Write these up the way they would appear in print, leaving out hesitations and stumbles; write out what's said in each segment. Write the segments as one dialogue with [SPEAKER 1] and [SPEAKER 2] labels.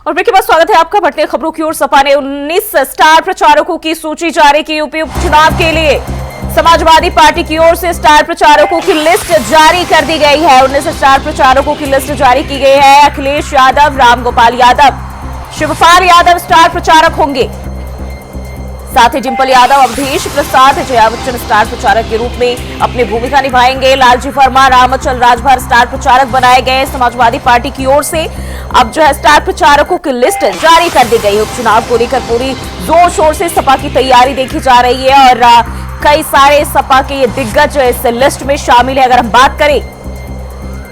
[SPEAKER 1] और ब्रेक के बाद स्वागत है आपका। बढ़ते खबरों की ओर। सपा ने 19 स्टार प्रचारकों की सूची जारी की। यूपी उपचुनाव के लिए समाजवादी पार्टी की ओर से स्टार प्रचारकों की लिस्ट जारी कर दी गई है। 19 स्टार प्रचारकों की लिस्ट जारी की गई है। अखिलेश यादव, रामगोपाल यादव, शिवपाल यादव स्टार प्रचारक होंगे। साथ ही डिंपल यादव, अवधेश प्रसाद, जया बच्चन स्टार प्रचारक के रूप में अपनी भूमिका निभाएंगे। लालजी वर्मा, रामचल राजभर स्टार प्रचारक बनाए गए समाजवादी पार्टी की ओर से। अब जो है स्टार प्रचारकों की लिस्ट जारी कर दी गई। उपचुनाव को लेकर पूरी जोर शोर से सपा की तैयारी देखी जा रही है और कई सारे सपा के ये दिग्गज इस लिस्ट में शामिल है। अगर हम बात करें,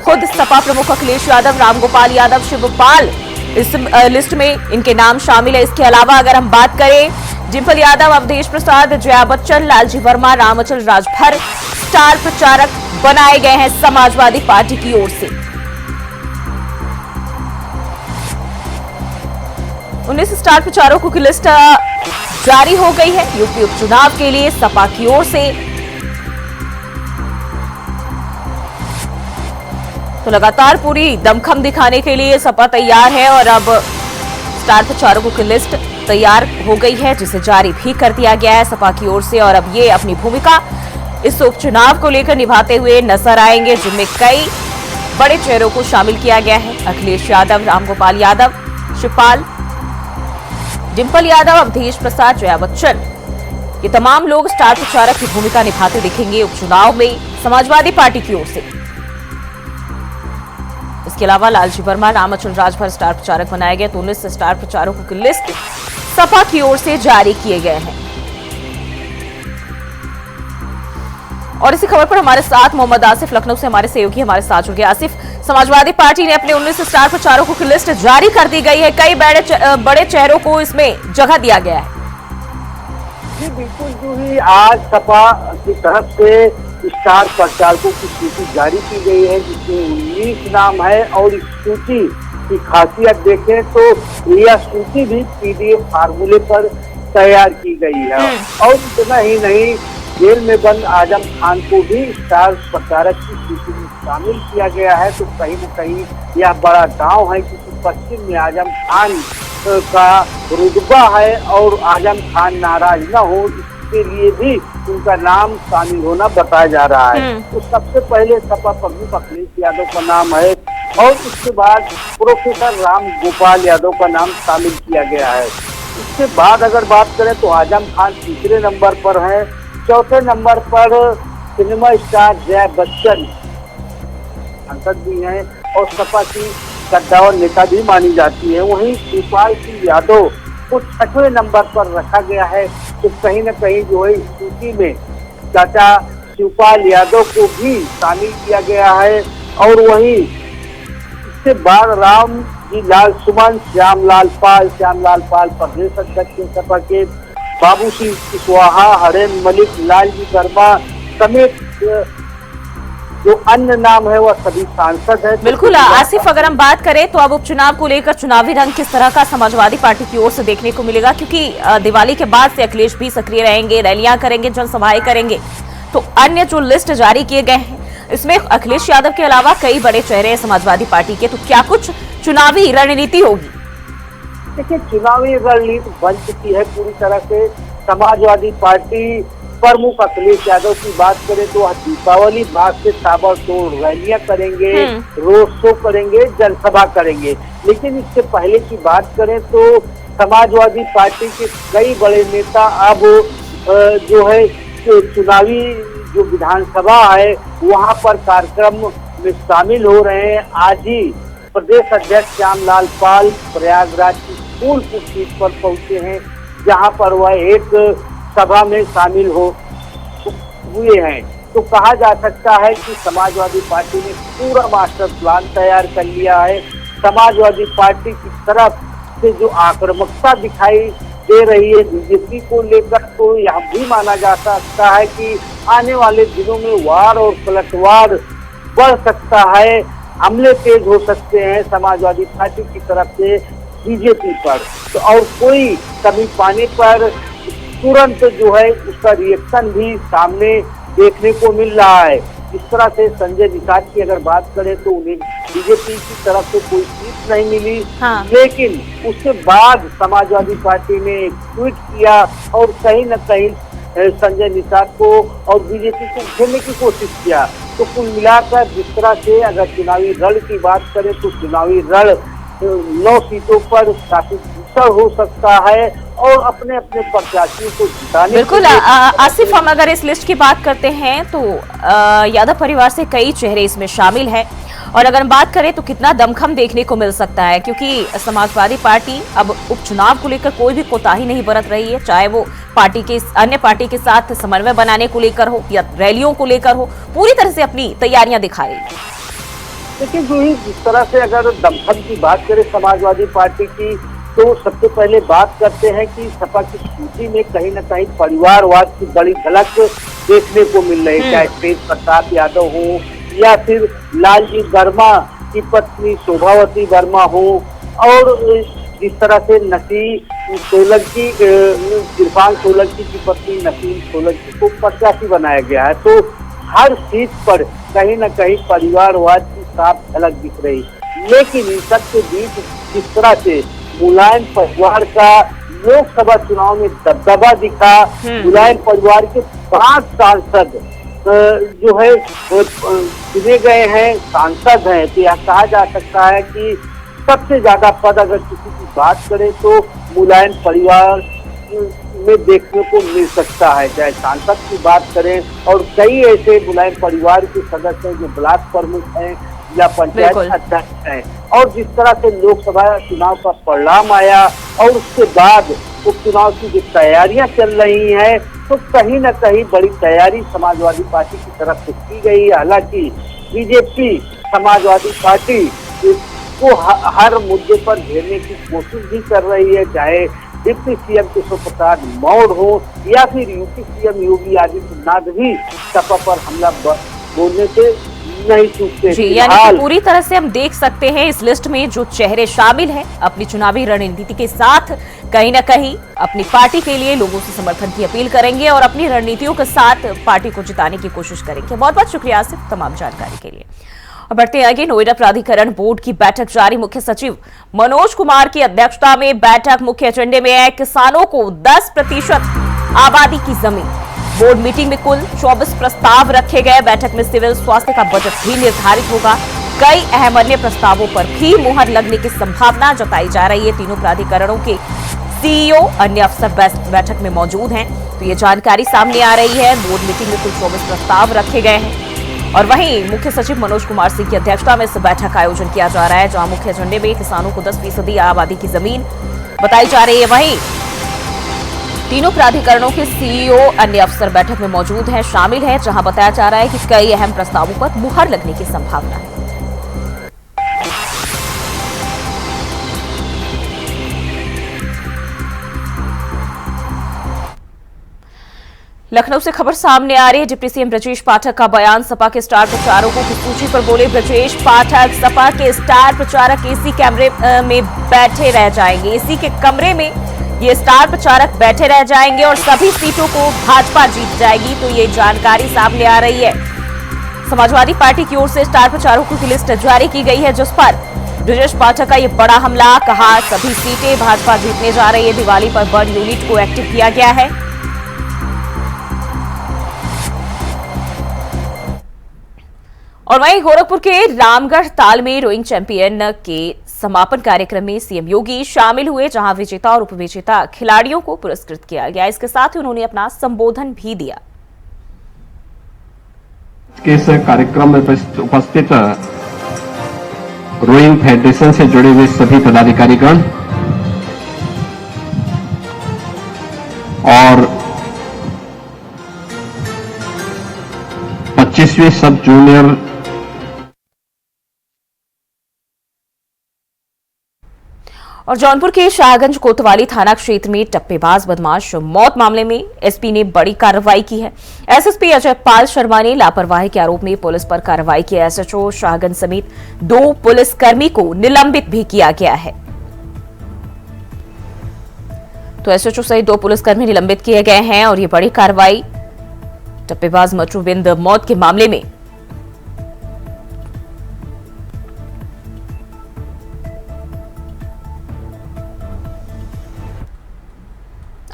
[SPEAKER 1] खुद सपा प्रमुख अखिलेश यादव, रामगोपाल यादव, शिवपाल इस लिस्ट में इनके नाम शामिल है। इसके अलावा अगर हम बात करें, डिंपल यादव, अवधेश प्रसाद, जया बच्चन, लालजी वर्मा, रामचल राजभर स्टार प्रचारक बनाए गए हैं समाजवादी पार्टी की ओर से। 19 स्टार प्रचारकों की लिस्ट जारी हो गई है यूपी उपचुनाव के लिए सपा की ओर से। तो लगातार पूरी दमखम दिखाने के लिए सपा तैयार है और अब स्टार प्रचारकों की लिस्ट तैयार हो गई है, जिसे जारी भी कर दिया गया है सपा की ओर से। और अब ये अपनी भूमिका इस उपचुनाव को लेकर निभाते हुए नजर आएंगे, जिनमें कई बड़े चेहरों को शामिल किया गया है। अखिलेश यादव, रामगोपाल यादव, शिवपाल, डिंपल यादव, अवधेश प्रसाद, जया बच्चन, ये तमाम लोग स्टार प्रचारक की भूमिका निभाते दिखेंगे उपचुनाव में समाजवादी पार्टी की ओर से। इसके अलावा लालजी वर्मा, रामचल राजभर स्टार प्रचारक बनाए गए। तो 19 स्टार प्रचारकों की लिस्ट सपा की ओर से जारी किए गए हैं। और इसी खबर पर हमारे साथ मोहम्मद आसिफ लखनऊ से हमारे सहयोगी हमारे साथ जुड़ गए। आसिफ, समाजवादी पार्टी ने अपने 19 स्टार प्रचारकों की लिस्ट जारी कर दी गई है। कई बड़े चेहरों को इसमें जगह दिया गया है।
[SPEAKER 2] जी बिल्कुल, जो ही आज सपा की तरफ से स्टार प्रचारकों की सूची जारी की गई है, जिसमें 19 नाम है। और इस सूची की खासियत देखें तो यह सूची भी PDF फार्मूले पर तैयार की गई है। और इतना ही नहीं, जेल में बंद आजम खान को भी स्टार प्रचारक की सूची में शामिल किया गया है। तो कहीं न कहीं यह बड़ा दांव है, क्योंकि पश्चिम में आजम खान का रुतबा है और आजम खान नाराज न हो, इसके लिए भी उनका नाम शामिल होना बताया जा रहा है। तो सबसे पहले सपा प्रमुख अखिलेश यादव का नाम है और उसके बाद प्रोफेसर रामगोपाल यादव का नाम शामिल किया गया है। इसके बाद अगर बात करें तो आजम खान तीसरे नंबर पर है। चौथे नंबर पर सिनेमा स्टार जया बच्चन सांसद भी हैं और सपा की कद्दावर नेता भी मानी जाती है। वहीं शिवपाल सिंह यादव को 6वें नंबर पर रखा गया है। तो कहीं न कहीं जो है इस सूची में चाचा शिवपाल यादव को भी शामिल किया गया है। और वहीं इसके बाद राम जी लाल सुमन, श्यामलाल पाल प्रदेश अध्यक्ष सपा के, बाबू सिंह कुशवाहा, हरेन मलिक, लालजी वर्मा समेत जो अन्य नाम है वह सभी सांसद है।
[SPEAKER 1] बिल्कुल आसिफ, अगर हम बात करें तो अब उपचुनाव को लेकर चुनावी रंग किस तरह का समाजवादी पार्टी की ओर से देखने को मिलेगा, क्योंकि दिवाली के बाद से अखिलेश भी सक्रिय रहेंगे, रैलियां करेंगे, जनसभाएं करेंगे। तो अन्य जो लिस्ट जारी किए गए हैं इसमें अखिलेश यादव के अलावा कई बड़े चेहरे हैं समाजवादी पार्टी के। तो क्या कुछ चुनावी रणनीति होगी?
[SPEAKER 2] देखिए, चुनावी रणनीति बन चुकी है पूरी तरह से। समाजवादी पार्टी प्रमुख अखिलेश यादव की बात करें तो दीपावली बाद से ताबड़तोड़ रैलियां करेंगे, रोड शो करेंगे, जनसभा करेंगे। लेकिन इससे पहले की बात करें तो समाजवादी पार्टी के कई बड़े नेता अब जो है चुनावी जो विधानसभा है वहां पर कार्यक्रम में शामिल हो रहे हैं। आज ही प्रदेश अध्यक्ष श्यामलाल पाल प्रयागराज की फूलपुर सीट पर पहुंचे हैं, जहां पर वह एक सभा में शामिल हुए हैं। तो कहा जा सकता है कि समाजवादी पार्टी ने पूरा मास्टर प्लान तैयार कर लिया है। समाजवादी पार्टी की तरफ से जो आक्रामकता दिखाई दे रही है बीजेपी को लेकर, तो यह भी माना जा सकता है कि आने वाले दिनों में वार और पलटवार बढ़ सकता है, हमले तेज हो सकते हैं समाजवादी पार्टी की तरफ से बीजेपी पर। तो और कोई कमी पाने पर तुरंत जो है उसका रिएक्शन भी सामने देखने को मिल रहा है। जिस तरह से संजय निषाद की अगर बात करें तो उन्हें बीजेपी की तरफ से कोई सीट नहीं मिली।
[SPEAKER 1] हाँ।
[SPEAKER 2] लेकिन उसके बाद समाजवादी पार्टी ने एक ट्वीट किया और कहीं न कहीं संजय निषाद को और बीजेपी को घेरने की कोशिश किया। तो कुल मिलाकर जिस तरह से अगर चुनावी रण की बात करें तो चुनावी रण 9 सीटों पर काफी दूसर हो सकता है और अपने अपने प्रत्याशियों को जिताने
[SPEAKER 1] बिल्कुल आसिफ, हम अगर इस लिस्ट की बात करते हैं तो यादव परिवार से कई चेहरे इसमें शामिल हैं और अगर हम बात करें तो कितना दमखम देखने को मिल सकता है, क्योंकि समाजवादी पार्टी अब उपचुनाव को लेकर कोई भी कोताही नहीं बरत रही है, चाहे वो पार्टी के अन्य पार्टी के साथ समन्वय बनाने को लेकर हो या रैलियों को लेकर हो, पूरी तरह से अपनी तैयारियां दिखा रही है।
[SPEAKER 2] लेकिन जो ही जिस तरह से अगर दमखम की बात करें समाजवादी पार्टी की, तो सबसे पहले बात करते हैं कि सपा की सूची में कहीं न कहीं परिवारवाद की बड़ी झलक देखने को मिल रही है, चाहे तेज प्रताप यादव हो या फिर लालजी वर्मा की पत्नी शोभावती वर्मा हो, और जिस तरह से नसीम सोलंकी, इरफान सोलंकी की पत्नी नसीम सोलंकी को प्रत्याशी बनाया गया है। तो हर सीट पर कहीं न कहीं परिवारवाद की साफ झलक दिख रही। लेकिन इन सबके बीच जिस तरह से मुलायम परिवार का लोकसभा चुनाव में दबदबा दिखा, मुलायम परिवार के 5 सांसद जो है चुने गए हैं, सांसद हैं, तो यह कहा जा सकता है कि सबसे ज्यादा पद अगर किसी की बात करें तो मुलायम परिवार में देखने को मिल सकता है। चाहे सांसद की बात करें और कई ऐसे मुलायम परिवार के सदस्य हैं जो ब्लॉक प्रमुख हैं या पंचायत अध्यक्ष हैं, और जिस तरह से लोकसभा चुनाव का परिणाम आया और उसके बाद उपचुनाव की जो तैयारियां चल रही हैं, तो कहीं न कहीं बड़ी तैयारी समाजवादी पार्टी की तरफ से की गई। हालांकि बीजेपी समाजवादी पार्टी को हर मुद्दे पर घेरने की कोशिश भी कर रही है, चाहे डिप्टी सीएम केशव प्रसाद मौर्य हो या फिर यूपी सीएम योगी आदित्यनाथ भी सपा पर हमला बोलने से नहीं चूकते।
[SPEAKER 1] जी, यानी कि पूरी तरह से हम देख सकते हैं इस लिस्ट में जो चेहरे शामिल हैं अपनी चुनावी रणनीति के साथ कहीं न कहीं अपनी पार्टी के लिए लोगों से समर्थन की अपील करेंगे और अपनी रणनीतियों के साथ पार्टी को जिताने की कोशिश करेंगे। बहुत बहुत शुक्रिया आसिफ तमाम जानकारी के लिए। और बढ़ते आगे, नोएडा प्राधिकरण बोर्ड की बैठक जारी। मुख्य सचिव मनोज कुमार की अध्यक्षता में बैठक। मुख्य एजेंडे में है किसानों को 10% आबादी की जमीन। बोर्ड मीटिंग में कुल 24 प्रस्ताव रखे गए। बैठक में सिविल स्वास्थ्य का बजट भी निर्धारित होगा। कई अहम अन्य प्रस्तावों पर भी मुहर लगने की संभावना जताई जा रही है। तीनों प्राधिकरणों के सीईओ अन्य अफसर बैठक में मौजूद हैं, तो ये जानकारी सामने आ रही है। बोर्ड मीटिंग में कुल 24 प्रस्ताव रखे गए हैं और वहीं मुख्य सचिव मनोज कुमार सिंह की अध्यक्षता में इस बैठक का आयोजन किया जा रहा है, जहां मुख्य एजेंडे में किसानों को 10% आबादी की जमीन बताई जा रही है। वहीं तीनों प्राधिकरणों के सीईओ अन्य अफसर बैठक में मौजूद हैं, शामिल हैं, जहां बताया जा रहा है कि कई अहम प्रस्तावों पर मुहर लगने की संभावना है। लखनऊ से खबर सामने आ रही है। डिप्टी सीएम ब्रजेश पाठक का बयान। सपा के स्टार प्रचारकों की सूची पर बोले ब्रजेश पाठक, सपा के स्टार प्रचारक एसी कमरे में बैठे रह जाएंगे। एसी के कमरे में ये स्टार प्रचारक बैठे रह जाएंगे और सभी सीटों को भाजपा जीत जाएगी, तो ये जानकारी सामने आ रही है। समाजवादी पार्टी की ओर से स्टार प्रचारकों की लिस्ट जारी की गई है, जिस पर ब्रजेश पाठक का ये बड़ा हमला। कहा सभी सीटें भाजपा जीतने जा रही है। दिवाली पर बर्ड यूनिट को एक्टिव किया गया है। और वहीं गोरखपुर के रामगढ़ ताल में रोइंग चैंपियन के समापन कार्यक्रम में सीएम योगी शामिल हुए, जहां विजेता और उपविजेता खिलाड़ियों को पुरस्कृत किया गया। इसके साथ ही उन्होंने अपना संबोधन भी दिया।
[SPEAKER 3] इस कार्यक्रम में उपस्थित रोइंग फेडरेशन से जुड़े हुए सभी पदाधिकारीगण और 25वीं सब जूनियर
[SPEAKER 1] और जौनपुर के शाहगंज कोतवाली थाना क्षेत्र में टप्पेबाज बदमाश मौत मामले में एसपी ने बड़ी कार्रवाई की है। एसएसपी अजय पाल शर्मा ने लापरवाही के आरोप में पुलिस पर कार्रवाई की। एसएचओ शाहगंज समेत 2 पुलिसकर्मी को निलंबित भी किया गया है। तो एसएचओ सहित 2 पुलिसकर्मी निलंबित किए गए हैं और ये बड़ी कार्रवाई टप्पेबाज मचुविंद मौत के मामले में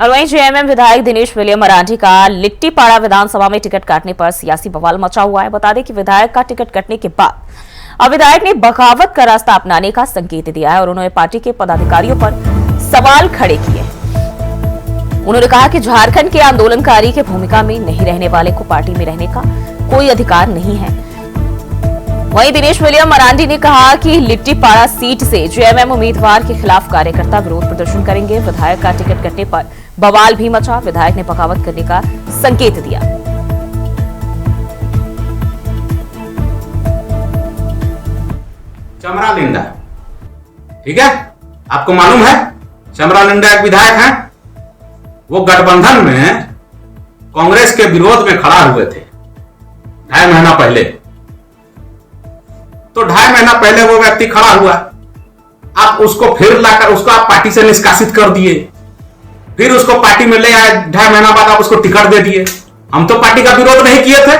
[SPEAKER 1] और वहीं जेएमएम विधायक दिनेश विलियम मरांडी का लिट्टीपाड़ा विधानसभा में टिकट काटने पर सियासी बवाल मचा हुआ है। बता दें कि विधायक का टिकट कटने के बाद अब विधायक ने बगावत का रास्ता अपनाने का संकेत दिया है और उन्होंने पार्टी के पदाधिकारियों पर सवाल खड़े किए। उन्होंने कहा कि झारखंड के आंदोलनकारी की भूमिका में नहीं रहने वाले को पार्टी में रहने का कोई अधिकार नहीं है। वहीं दिनेश विलियम मरांडी ने कहा कि लिट्टीपाड़ा सीट से जेएमएम उम्मीदवार के खिलाफ कार्यकर्ता विरोध प्रदर्शन करेंगे। विधायक का टिकट कटने पर बवाल भी मचा। विधायक ने बगावत करने का संकेत दिया।
[SPEAKER 4] चमरा लिंडा, ठीक है, आपको मालूम है चमरा लिंडा एक विधायक हैं। वो गठबंधन में कांग्रेस के विरोध में खड़ा हुए थे 2.5 महीना पहले। तो 2.5 महीना पहले वो व्यक्ति खड़ा हुआ, आप उसको फिर लाकर उसको आप पार्टी से निष्कासित कर दिए, फिर उसको पार्टी में ले आए। 2.5 महीना बाद आप उसको टिकट दे दिए। हम तो पार्टी का विरोध नहीं किए थे,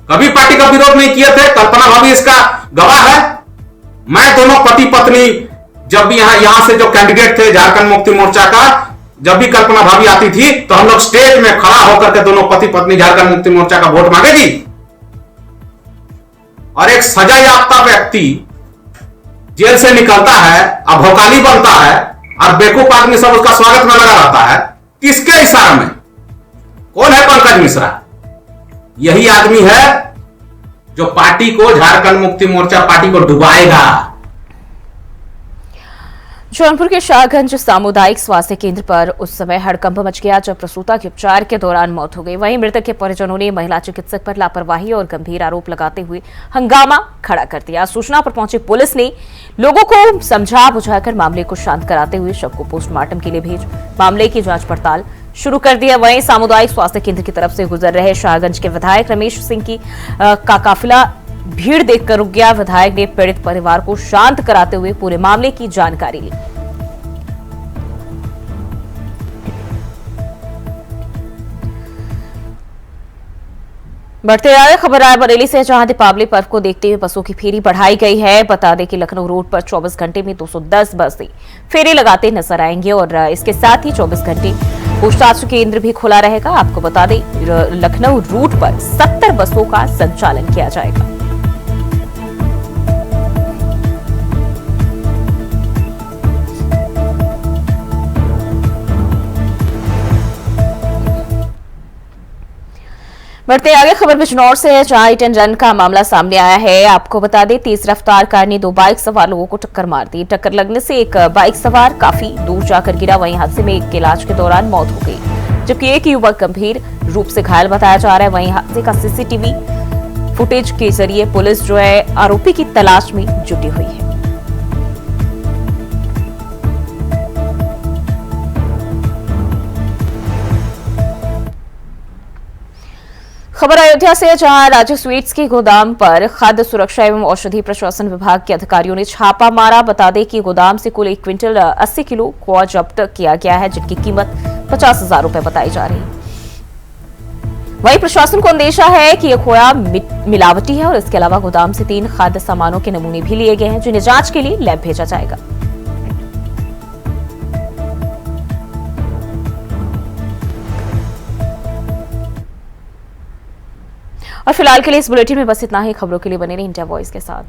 [SPEAKER 4] कभी पार्टी का विरोध नहीं किए थे। कल्पना भाभी इसका गवाह है। मैं दोनों पति पत्नी जब भी यहां से जो कैंडिडेट थे झारखंड मुक्ति मोर्चा का, जब भी कल्पना भाभी आती थी तो हम लोग स्टेज में खड़ा होकर के दोनों पति पत्नी झारखंड मुक्ति मोर्चा का वोट मांगे जी। और एक सजा याफ्ता व्यक्ति जेल से निकलता है, अब भोकाली बनता है और बेवकूफ आदमी सब उसका स्वागत में लगा रहता है। किसके इशारे में? कौन है पंकज मिश्रा? यही आदमी है जो पार्टी को, झारखंड मुक्ति मोर्चा पार्टी को डुबाएगा।
[SPEAKER 1] जौनपुर के शाहगंज सामुदायिक स्वास्थ्य केंद्र पर उस समय हड़कंप मच गया जब प्रसूता के उपचार के दौरान मौत हो गई। वहीं मृतक के परिजनों ने महिला चिकित्सक पर लापरवाही और गंभीर आरोप लगाते हुए हंगामा खड़ा कर दिया। सूचना पर पहुंची पुलिस ने लोगों को समझा बुझाकर मामले को शांत कराते हुए शव को पोस्टमार्टम के लिए भेज मामले की जांच पड़ताल शुरू कर दिया। वहीं सामुदायिक स्वास्थ्य केंद्र की तरफ से गुजर रहे शाहगंज के विधायक रमेश सिंह की का काफिला भीड़ देखकर रुक गया। विधायक ने पीड़ित परिवार को शांत कराते हुए पूरे मामले की जानकारी ली। बढ़ते हुए खबर आए बरेली से, जहां दीपावली पर्व को देखते हुए बसों की फेरी बढ़ाई गई है। बता दें कि लखनऊ रोड पर 24 घंटे में 210 बसें फेरी लगाते नजर आएंगे और इसके साथ ही 24 घंटे पूछताछ केंद्र भी खुला रहेगा। आपको बता दें लखनऊ रूट पर 70 बसों का संचालन किया जाएगा। बढ़ते आगे खबर बिजनौर से है, जहां हिट एंड रन का मामला सामने आया है। आपको बता दें तेज रफ्तार कार ने 2 बाइक सवार लोगों को टक्कर मार दी। टक्कर लगने से एक बाइक सवार काफी दूर जाकर गिरा। वहीं हादसे में एक की इलाज के दौरान मौत हो गई, जबकि एक युवक गंभीर रूप से घायल बताया जा रहा है। वहीं हादसे का सीसीटीवी फुटेज के जरिए पुलिस जो है आरोपी की तलाश में जुटी हुई है। खबर अयोध्या से, जहां राज्य स्वीट्स के गोदाम पर खाद्य सुरक्षा एवं औषधि प्रशासन विभाग के अधिकारियों ने छापा मारा। बता दें कि गोदाम से कुल 1 क्विंटल 80 किलो खोआ जब्त किया गया है, जिनकी कीमत 50,000 रुपए बताई जा रही है। वहीं प्रशासन को अंदेशा है कि यह खोया मिलावटी है और इसके अलावा गोदाम से 3 खाद्य सामानों के नमूने भी लिए गए हैं, जिन्हें जांच के लिए लैब भेजा जाएगा। और फिलहाल के लिए इस बुलेटिन में बस इतना ही। खबरों के लिए बने रहिए इंडिया वॉइस के साथ।